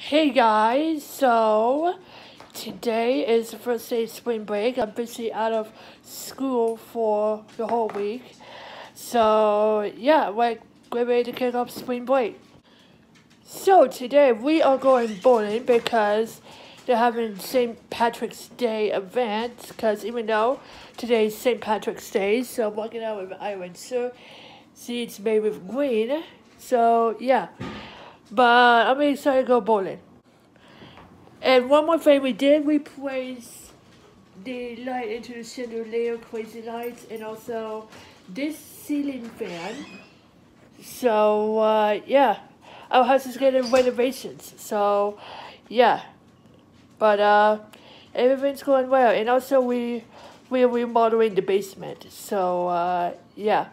Hey guys, so today is the first day of spring break. I'm busy out of school for the whole week. So yeah, we're ready to kick off spring break. So today we are going bowling because they're having St. Patrick's Day event. Because even though today's St. Patrick's Day, so I'm walking out with an iron shirt. See, it's made with green. So yeah. But I'm excited to go bowling. And one more thing we did, we placed the light into the chandelier, crazy lights, and also this ceiling fan. So, yeah, our house is getting renovations. So, yeah, but everything's going well. And also we're remodeling the basement. So, yeah.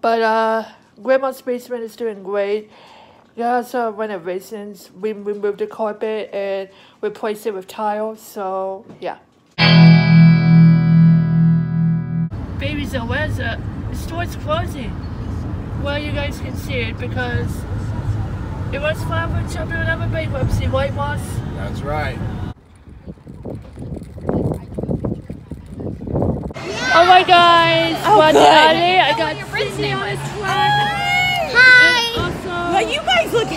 But Grandma's basement is doing great. Yeah, so renovations. We removed the carpet and replaced it with tiles. So yeah. Baby, so where's the store's closing? Well, you guys can see it because it was filed for Chapter 11 bankruptcy. White Moss. That's right. Oh my guys! Oh, good. I got your friend's name on Well, you guys look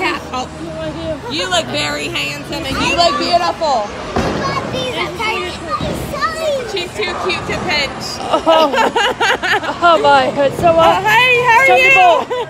you look very handsome and you look beautiful. She's too cute to pinch. Oh my! So hey, how are you?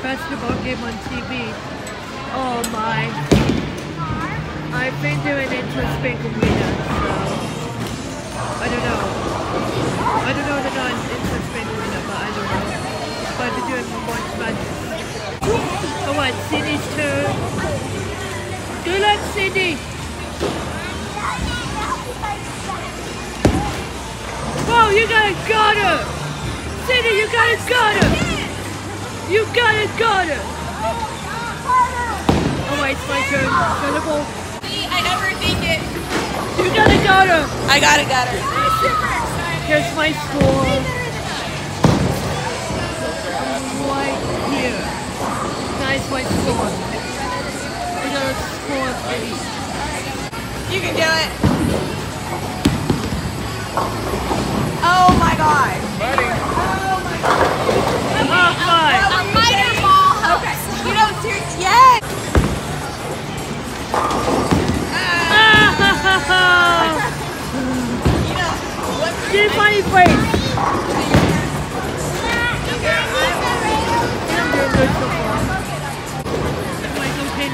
Basketball game on TV. Oh my. I've been doing Introspect Arena, so I don't know. I don't know the non-Introspect Arena, but I don't know. But I've been doing March Madness. Oh what, Cindy's turn. Good luck, Cindy! Whoa, you got her! Cindy, you got her! You got it! Oh wait, it's my turn. Incredible. I overthink it. You got her! I got her. Here's my score. Right here. Nice, my score. I got a score of 8. You can do it. Oh my god. Oh my god. High A lighter ball helps. Okay. You know, seriously, yes. You know, what's Get funny face. I'm doing good so far. Like, okay,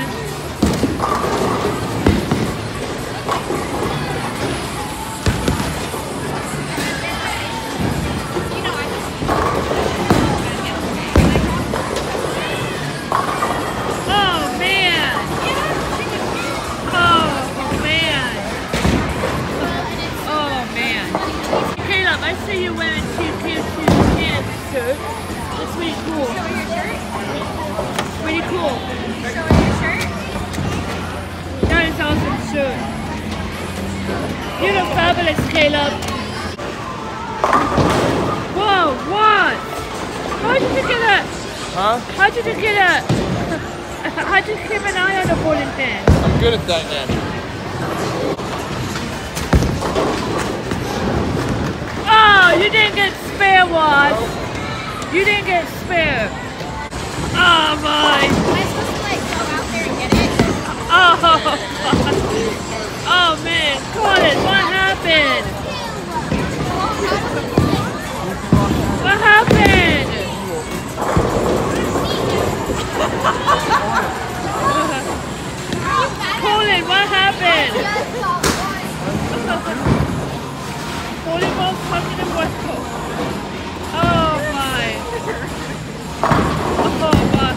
I see you wearing two pants shirt. That's pretty cool. Show your shirt? Pretty cool. Show your shirt? That is awesome shirt. You look fabulous, Caleb. Whoa, what? How did you get that? Huh? How did you get that? How did you keep an eye on the bowling pin? I'm good at that now. Oh, you didn't get spare, Wash. You didn't get spare. Oh my. Am I supposed to like go out there and get it? Oh man, Colin, what happened? both fucking in West Coast. Oh my. Oh my.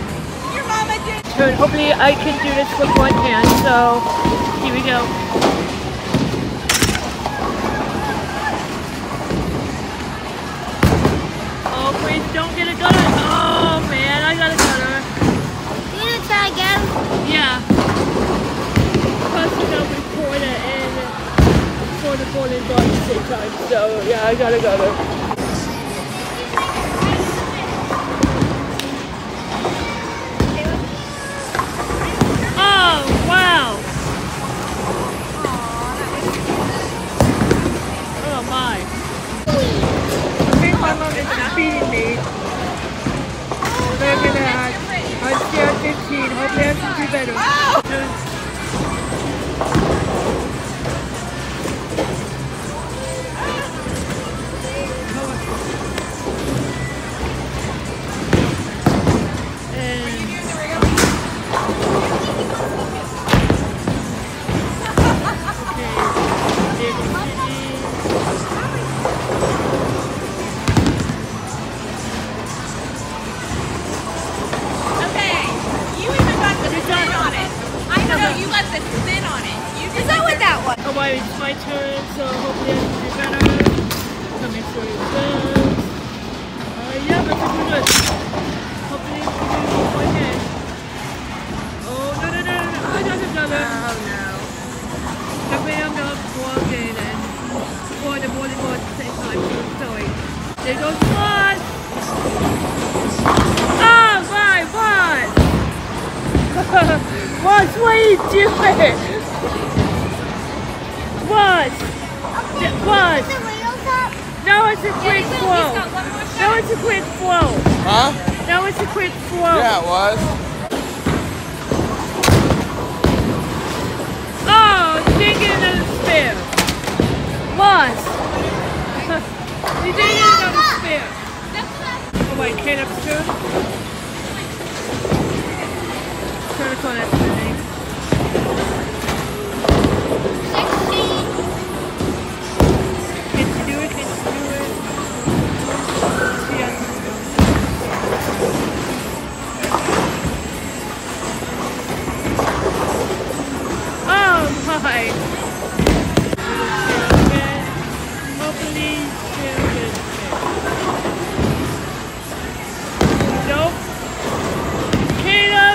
Your mama did. Good. Hopefully I can do this with one hand, so here we go. Oh please don't get a gutter. Oh man, I got a gutter. You gonna try again? Yeah. Plus you know record it and for the golden bar at the same time. So yeah, I got a gutter. Feeding me. They're gonna have, I'm still 15, hopefully I can do better. Oh, wait, it's my turn, so hopefully I can do better. Coming for you guys. Yeah, but it's good. Hopefully I can do one hand. Oh, no. I got another. Oh no. Hopefully I'm not walking and for the volleyball at the same time, so I'm sorry. There goes one. Oh, my, what? What are you doing? What? What? No, it's a quick flow. No, it's a quick flow. Huh? No, it's a quick flow. Yeah, it was. Oh, you didn't get another spare. What? You didn't get another spare. Oh wait, Caleb's turn. Trying to call that the name.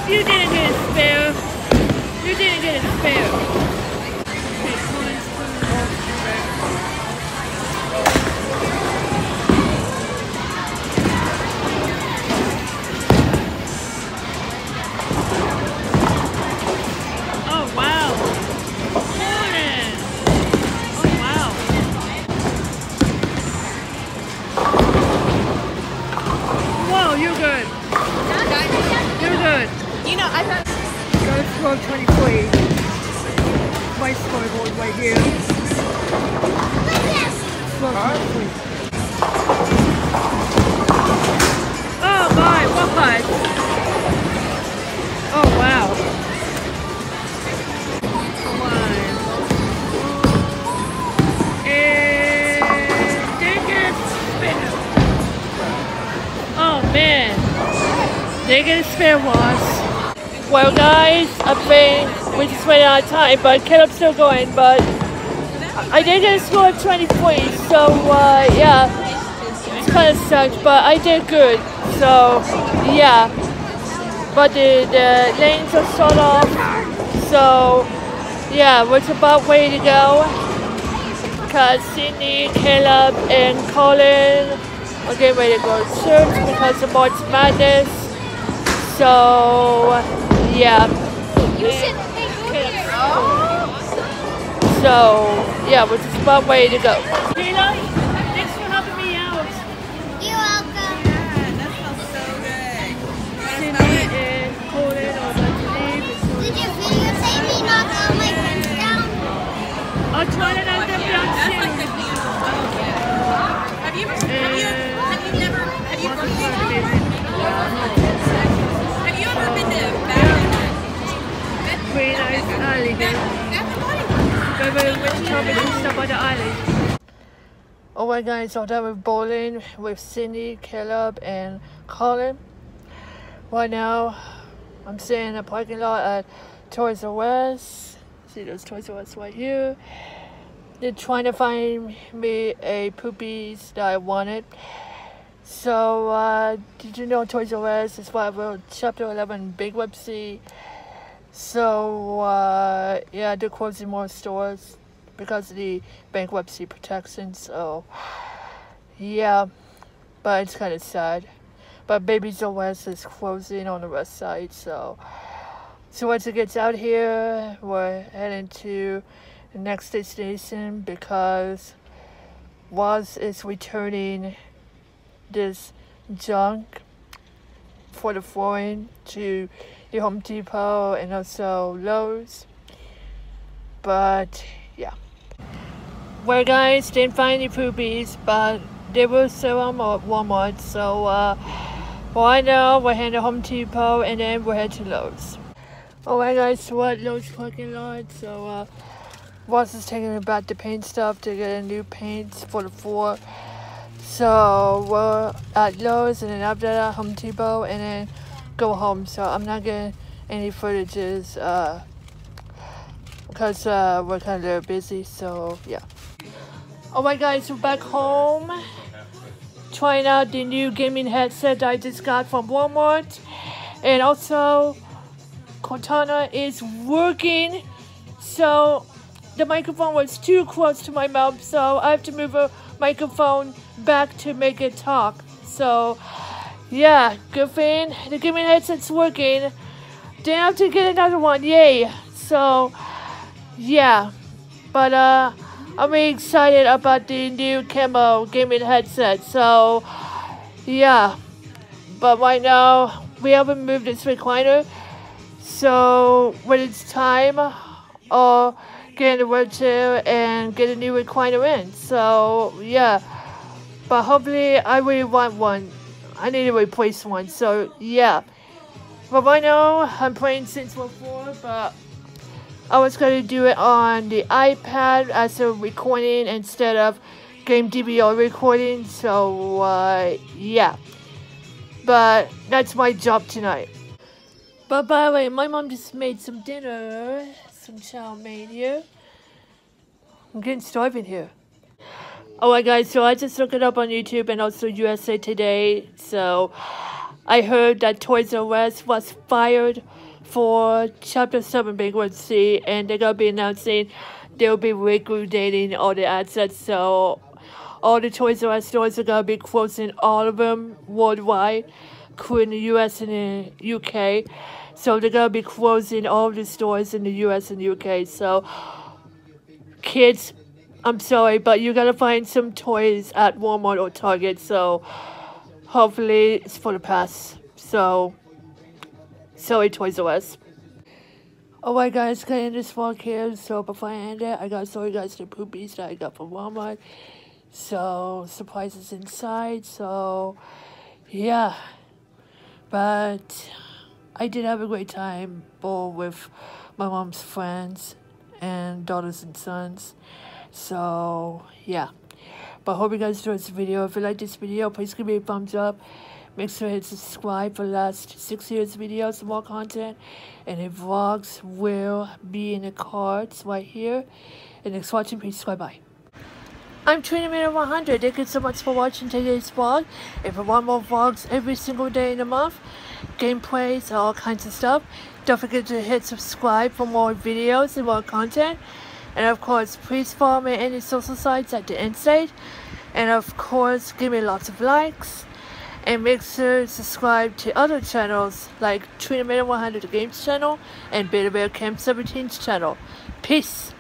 You didn't get a spare. You didn't get a spare. Okay, Colin's turn. Oh wow. Colin. Oh wow. Whoa, you're good. You're good. You know, I thought. Go to 12:23. My scoreboard right here. 12:23. Oh my, what? Oh wow. And dang it. Oh man. They get a spare once. Well guys, I think we just ran out of time, but Caleb's still going, but I did get a score of 23, so yeah, it kind of sucks, but I did good, so yeah, but the lanes are shut off, so yeah, we're about ready to go, because Sydney, Caleb, and Colin are getting ready to go to church because of March Madness, so yeah. So yeah, we're just about ready to go. Kayla, thanks for helping me out. You're welcome. Yeah, that smells so good. Cindy and Colin are about to leave. Did you videotape me knock all my pens down? I'll try to knock them down That's soon. like the view. Oh yeah. Have you ever been to Very nice alley there. Go by the winter top and stop by the alley. Alright guys, so done with bowling with Cindy, Caleb, and Colin. Right now, I'm sitting in a parking lot at Toys R Us. See those Toys R Us right here. They're trying to find me a Poopies that I wanted. So, did you know Toys R Us is what I wrote Chapter 11 bankruptcy? So, yeah, they're closing more stores because of the bankruptcy protection. So, yeah, but it's kind of sad. But Babies R Us is closing on the west side. So once it gets out here, we're heading to the next destination because Woz is returning this junk for the flooring to the Home Depot and also Lowe's. But yeah, well guys, didn't find any Poopies, but they will sell them at Walmart. So right now we're heading to Home Depot and then we're heading to Lowe's. Alright guys, so we're at Lowe's parking lot. So Woz is taking about the paint stuff to get a new paint for the floor. So we're at Lowe's and then after that Home Depot and then go home. So I'm not getting any footages because we're kind of busy. So yeah. Alright guys, we're back home. Trying out the new gaming headset I just got from Walmart. And also Cortana is working. So the microphone was too close to my mouth, so I have to move a microphone back to make it talk. So yeah, good thing the gaming headset's working. Then I have to get another one, yay. So yeah, but I'm really excited about the new Camo gaming headset. So yeah, but right now we haven't moved this recliner. So when it's time, I'll get in the wheelchair and get a new recliner in. So yeah, but hopefully I really want one. I need to replace one. So yeah, but right now I'm playing Sims 4, but I was going to do it on the iPad as a recording instead of game DVR recording. So yeah, but that's my job tonight. But by the way, my mom just made some dinner, some chow mein here. I'm getting starving here. Alright guys, so I just looked it up on YouTube and also USA Today. So I heard that Toys R Us was fired for Chapter 7 bankruptcy, and they're gonna be announcing they'll be liquidating all the assets. So all the Toys R Us stores are gonna be closing, all of them worldwide, including the US and the UK. So they're gonna be closing all of the stores in the US and UK. So kids, I'm sorry, but you gotta find some toys at Walmart or Target. So hopefully it's for the past. So sorry, Toys R Us. Alright guys, gonna end this vlog here. So before I end it, I gotta show you guys the Poopies that I got from Walmart. So surprises inside. So yeah, but I did have a great time both with my mom's friends and daughters and sons. So yeah, but hope you guys enjoyed this video. If you like this video, please give me a thumbs up. Make sure to hit subscribe for the last 6 years videos and more content. And the vlogs will be in the cards right here. And thanks for watching. Please subscribe. Bye. I'm TrinaMan100. Thank you so much for watching today's vlog. If you want more vlogs every single day in the month, gameplays, all kinds of stuff, don't forget to hit subscribe for more videos and more content. And of course, please follow me on any social sites at the end state. And of course, give me lots of likes. And make sure to subscribe to other channels like TrinaMan100 Games channel and Beta Bear Camp 17's channel. Peace!